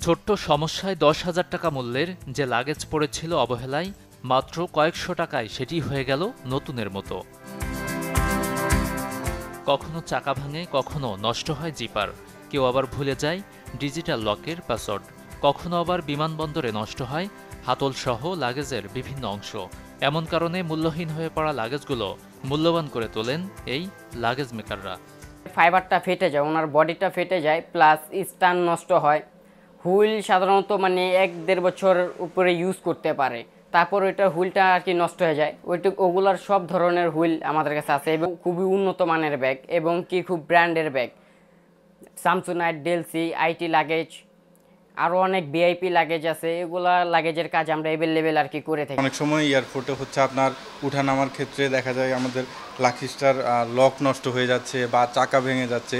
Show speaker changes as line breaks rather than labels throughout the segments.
ছোট্ট সমস্যায় ১০,০০০ টাকা মূল্যের যে লাগেজ পড়েছিল অবহেলায়, মাত্র কয়েকশো টাকায় সেটি হয়ে গেল নতুনের মতো। কখনো চাকা ভাঙে, কখনো নষ্ট হয় জিপার, কেউ আবার ভুলে যায় ডিজিটাল লকের পাসওয়ার্ড, কখনো আবার বিমানবন্দরে নষ্ট হয় হাতলসহ লাগেজের বিভিন্ন অংশ। এমন কারণে মূল্যহীন হয়ে পড়া লাগেজগুলো মূল্যবান করে তোলেন এই লাগেজ মেকাররা।
ফাইবারটা ফেটে যায়, ওনার বডিটা ফেটে যায়, প্লাস স্টান নষ্ট হয়। হুইল সাধারণত মানে 1-1.5 বছর উপরে ইউজ করতে পারে, তারপর ওইটা হুইলটা আর কি নষ্ট হয়ে যায়। ওগুলার সব ধরনের হুইল আমাদের কাছে আছে এবং খুবই উন্নত মানের ব্যাগ এবং কি খুব ব্র্যান্ডের ব্যাগ। সামসুনাইট, ডেলসি, আইটি লাগেজ, আরও অনেক ভিআইপি লাগেজ আছে। এগুলা লাগেজের কাজ আমরা অ্যাভেলেবেল আর কি করে থাকি।
অনেক সময় এয়ারপোর্টে হচ্ছে আপনার উঠানামার ক্ষেত্রে দেখা যায় আমাদের লাকিস্টার লক নষ্ট হয়ে যাচ্ছে বা চাকা ভেঙে যাচ্ছে,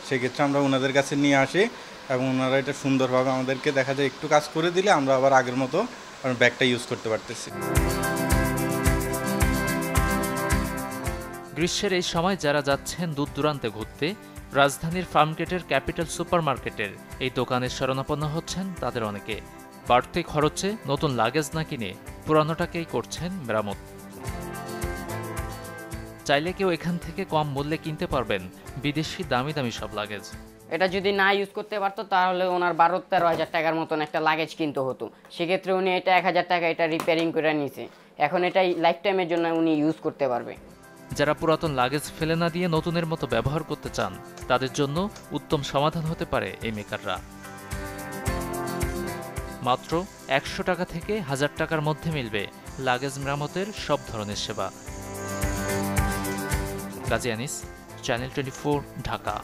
সেক্ষেত্রে আমরা ওনাদের কাছে নিয়ে আসি এবং ওনারা এটা সুন্দরভাবে আমাদেরকে দেখা যায় একটু কাজ করে দিলে আমরা আবার আগের মতো ব্যাগটা ইউজ করতে পারতেছি।
গ্রীষ্মের এই সময় যারা যাচ্ছেন দূর দূরান্তে ঘুরতে, রাজধানীর ফার্মগেটের ক্যাপিটাল সুপারমার্কেটের এই দোকানের শরণাপন্ন হচ্ছেন তাদের অনেকে। বাড়তি খরচে নতুন লাগেজ না কিনে পুরানোটাকেই করছেন মেরামত। চাইলে কেউ এখান থেকে কম মূল্যে কিনতে পারবেন বিদেশি দামি দামি সব লাগেজ।
এটা যদি না ইউজ করতে পারতো তাহলে ওনার 12-13 হাজার টাকার মতন একটা লাগেজ কিনতে হতো। সেক্ষেত্রে উনি এটা 1,000 টাকা এটা রিপেয়ারিং করে নিছে, এখন এটা লাইফ টাইমের জন্য উনি ইউজ করতে পারবে।
যারা পুরাতন লাগেজ ফেলে না দিয়ে নতুনের মতো ব্যবহার করতে চান, তাদের জন্য উত্তম সমাধান হতে পারে এই মেকাররা। মাত্র 100 টাকা থেকে 1000 টাকার মধ্যে মিলবে লাগেজ মেরামতের সব ধরনের সেবা। গাজী আনিস, চ্যানেল 24, ঢাকা।